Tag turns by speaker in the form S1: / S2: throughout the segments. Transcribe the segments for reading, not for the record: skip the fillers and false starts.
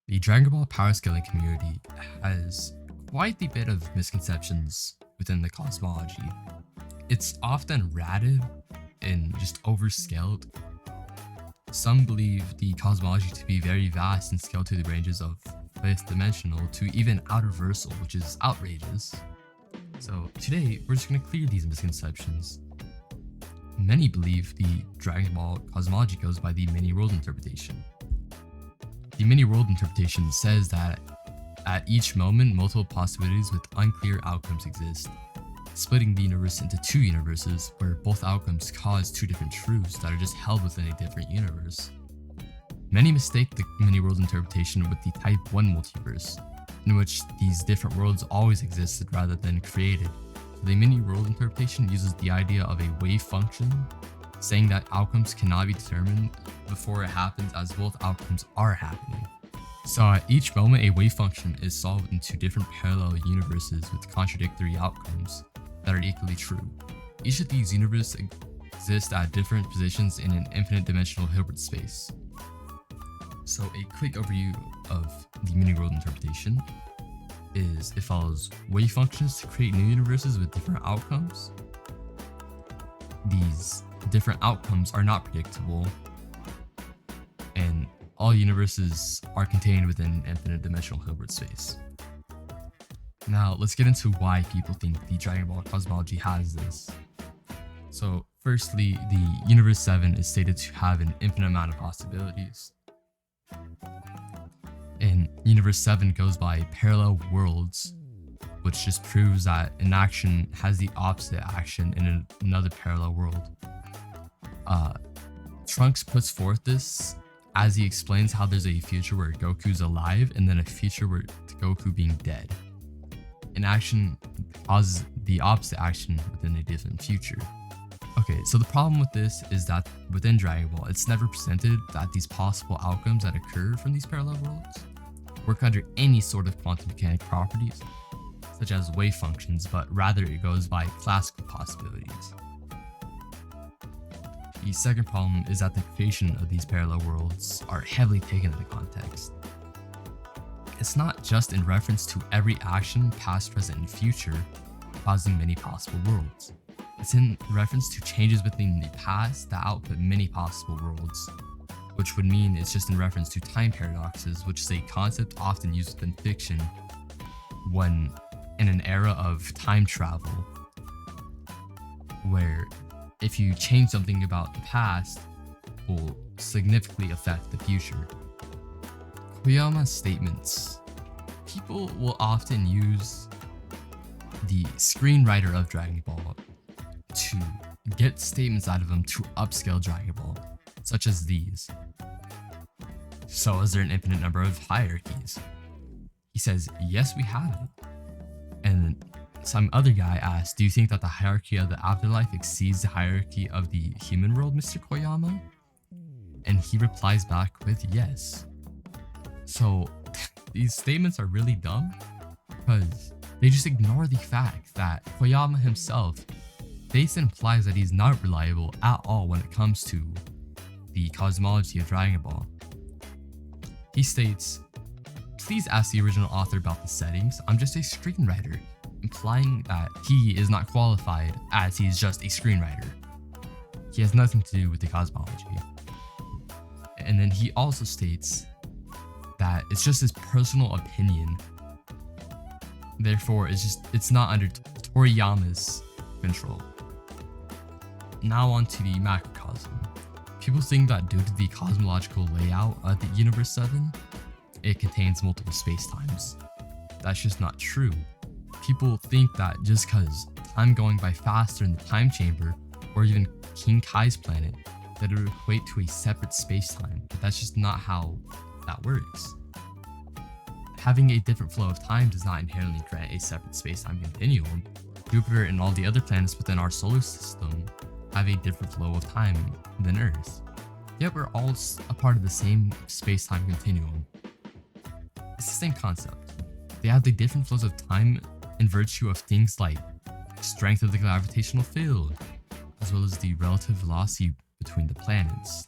S1: The Dragon Ball Powerscaling community has quite the bit of misconceptions within the cosmology. It's often ratted and just overscaled. Some believe the cosmology to be very vast and scaled to the ranges of fifth dimensional to even outerversal, which is outrageous. So today, we're just going to clear these misconceptions. Many believe the Dragon Ball cosmology goes by the mini-world interpretation. The mini-world interpretation says that at each moment, multiple possibilities with unclear outcomes exist, splitting the universe into two universes where both outcomes cause two different truths that are just held within a different universe. Many mistake the mini-world interpretation with the Type 1 multiverse, in which these different worlds always existed rather than created. So the mini-world interpretation uses the idea of a wave function, saying that outcomes cannot be determined before it happens as both outcomes are happening. So at each moment, a wave function is solved into different parallel universes with contradictory outcomes that are equally true. Each of these universes exist at different positions in an infinite dimensional Hilbert space. So a quick overview of the mini-world interpretation is it follows wave functions to create new universes with different outcomes. These different outcomes are not predictable, and all universes are contained within an infinite dimensional Hilbert space. Now, let's get into why people think the Dragon Ball cosmology has this. So, firstly, the Universe 7 is stated to have an infinite amount of possibilities. And Universe 7 goes by parallel worlds, which just proves that an action has the opposite action in another parallel world. Trunks puts forth this as he explains how there's a future where Goku's alive and then a future where Goku being dead. An action causes the opposite action within a different future. Okay, so the problem with this is that within Dragon Ball, it's never presented that these possible outcomes that occur from these parallel worlds work under any sort of quantum mechanic properties, such as wave functions, but rather it goes by classical possibilities. The second problem is that the creation of these parallel worlds are heavily taken into context. It's not just in reference to every action, past, present, and future, causing many possible worlds. It's in reference to changes within the past that output many possible worlds, which would mean it's just in reference to time paradoxes, which is a concept often used within fiction when in an era of time travel, where if you change something about the past, will significantly affect the future. Koyama's statements. People will often use the screenwriter of Dragon Ball to get statements out of him to upscale Dragon Ball, such as these. So is there an infinite number of hierarchies? He says, yes, we have it. And some other guy asked, do you think that the hierarchy of the afterlife exceeds the hierarchy of the human world, Mr. Koyama? And he replies back with yes. So these statements are really dumb because they just ignore the fact that Koyama himself states and implies that he's not reliable at all when it comes to the cosmology of Dragon Ball. He states, please ask the original author about the settings. I'm just a screenwriter, implying that he is not qualified as he's just a screenwriter. He has nothing to do with the cosmology. And then he also states that it's just his personal opinion. Therefore, it's not under Toriyama's control. Now on to the macrocosm. People think that due to the cosmological layout of the Universe 7, it contains multiple spacetimes. That's just not true. People think that just because time going by faster in the time chamber, or even King Kai's planet, that it would equate to a separate spacetime, but that's just not how that works. Having a different flow of time does not inherently grant a separate spacetime continuum. Jupiter and all the other planets within our solar system have a different flow of time than Earth. Yet we're all a part of the same space-time continuum. It's the same concept. They have the different flows of time in virtue of things like strength of the gravitational field, as well as the relative velocity between the planets.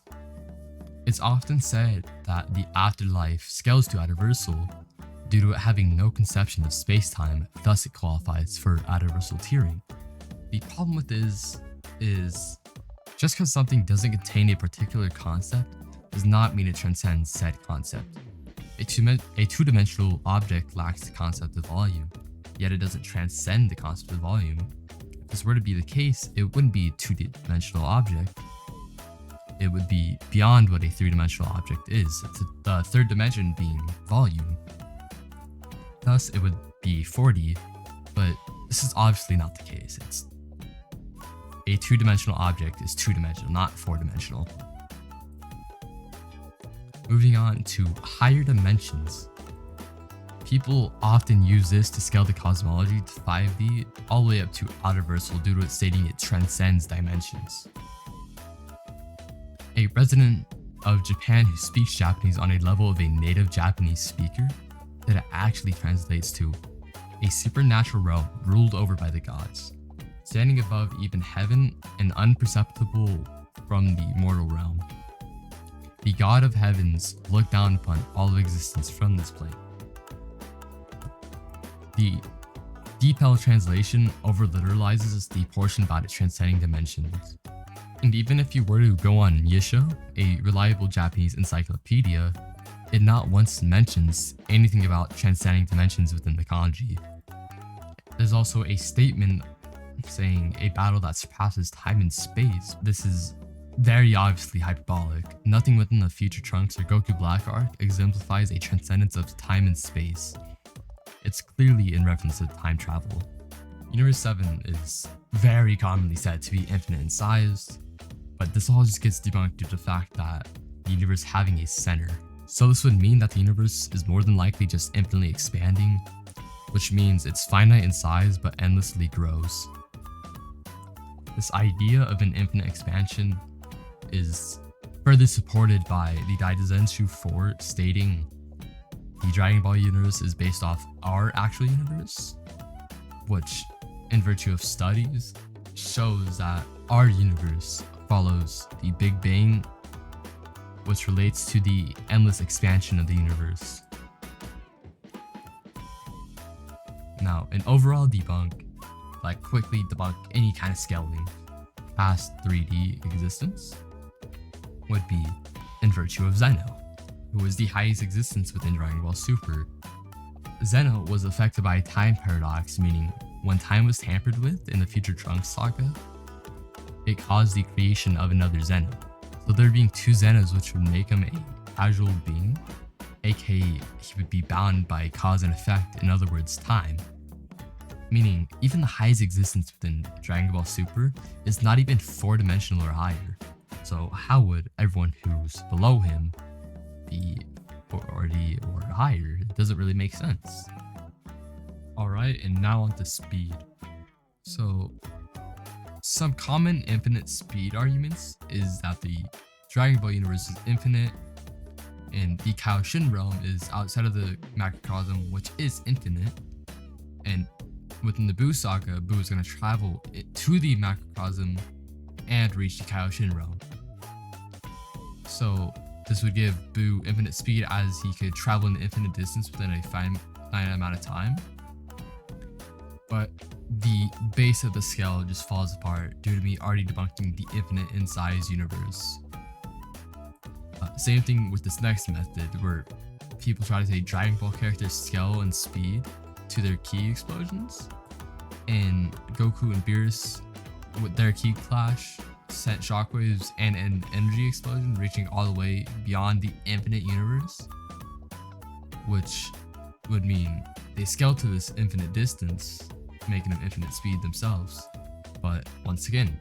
S1: It's often said that the afterlife scales to adversal due to it having no conception of space-time, thus it qualifies for adversal tiering. The problem with this is just because something doesn't contain a particular concept does not mean it transcends said concept. A two-dimensional object lacks the concept of volume, yet it doesn't transcend the concept of volume. If this were to be the case, it wouldn't be a two-dimensional object. It would be beyond what a three-dimensional object is, the third dimension being volume. Thus, it would be 4D, but this is obviously not the case. A two-dimensional object is two-dimensional, not four-dimensional. Moving on to higher dimensions. People often use this to scale the cosmology to 5D all the way up to adversal due to it stating it transcends dimensions. A resident of Japan who speaks Japanese on a level of a native Japanese speaker, that it actually translates to a supernatural realm ruled over by the gods, standing above even heaven and unperceptible from the mortal realm. The god of heavens looked down upon all of existence from this plane. The DeepL translation over-literalizes the portion about it transcending dimensions. And even if you were to go on Yisho, a reliable Japanese encyclopedia, it not once mentions anything about transcending dimensions within the kanji. There's also a statement saying a battle that surpasses time and space. This is very obviously hyperbolic. Nothing within the Future Trunks or Goku Black arc exemplifies a transcendence of time and space. It's clearly in reference to time travel. Universe 7 is very commonly said to be infinite in size, but this all just gets debunked due to the fact that the universe having a center. So this would mean that the universe is more than likely just infinitely expanding, which means it's finite in size but endlessly grows. This idea of an infinite expansion is further supported by the Daidazenshu 4 stating the Dragon Ball universe is based off our actual universe, which, in virtue of studies, shows that our universe follows the Big Bang, which relates to the endless expansion of the universe. Now, an overall debunk, like quickly debunk any kind of scaling past 3D existence, would be in virtue of Zeno, who is the highest existence within Dragon Ball Super. Zeno was affected by a time paradox, meaning when time was tampered with in the Future Trunks saga, it caused the creation of another Zeno. So there being two Zenos, which would make him a casual being, aka he would be bound by cause and effect, in other words, time. Meaning, even the highest existence within Dragon Ball Super is not even 4-dimensional or higher. So how would everyone who's below him be 4D or higher? It doesn't really make sense. Alright, and now on to speed. So, some common infinite speed arguments is that the Dragon Ball universe is infinite, and the Kaioshin realm is outside of the macrocosm, which is infinite, and within the Buu saga, Buu is going to travel to the macrocosm and reach the Kaioshin realm. So this would give Buu infinite speed as he could travel an infinite distance within a finite amount of time. But the base of the scale just falls apart due to me already debunking the infinite in size universe. Same thing with this next method where people try to say Dragon Ball characters scale and speed to their ki explosions, and Goku and Beerus with their ki clash sent shockwaves and an energy explosion reaching all the way beyond the infinite universe, which would mean they scale to this infinite distance, making them infinite speed themselves. But once again,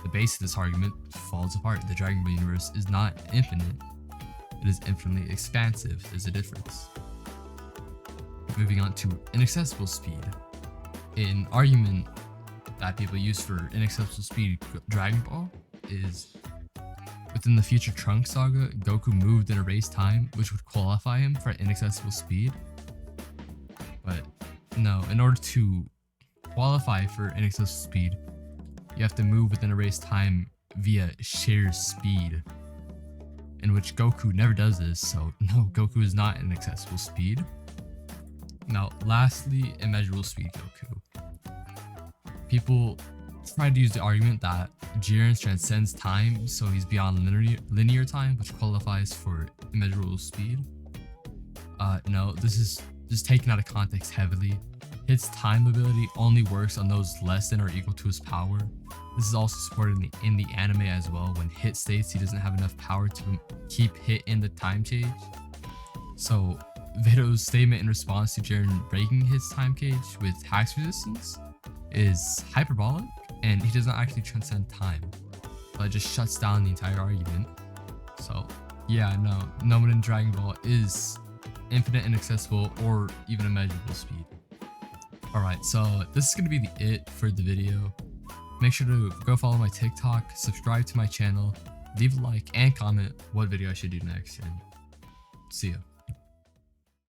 S1: the base of this argument falls apart. The Dragon Ball universe is not infinite, it is infinitely expansive. There's a difference. Moving on to inaccessible speed. An argument that people use for inaccessible speed Dragon Ball is within the Future Trunks saga, Goku moved and erased time, which would qualify him for inaccessible speed. But no, in order to qualify for inaccessible speed, you have to move within erased time via sheer speed. in which Goku never does this, so no, Goku is not in accessible speed. Now, lastly, immeasurable speed Goku. People try to use the argument that Jiren transcends time, so he's beyond linear time, which qualifies for immeasurable speed. No, this is just taken out of context heavily. His time ability only works on those less than or equal to his power. This is also supported in the anime as well, when Hit states he doesn't have enough power to keep Hit in the time cage. So Veto's statement in response to Jiren breaking his time cage with Hack's resistance is hyperbolic, and he does not actually transcend time, but it just shuts down the entire argument. So yeah, no one in Dragon Ball is infinite inaccessible or even immeasurable speed. Alright, so this is going to be it for the video. Make sure to go follow my TikTok, subscribe to my channel, leave a like, and comment what video I should do next, and see ya.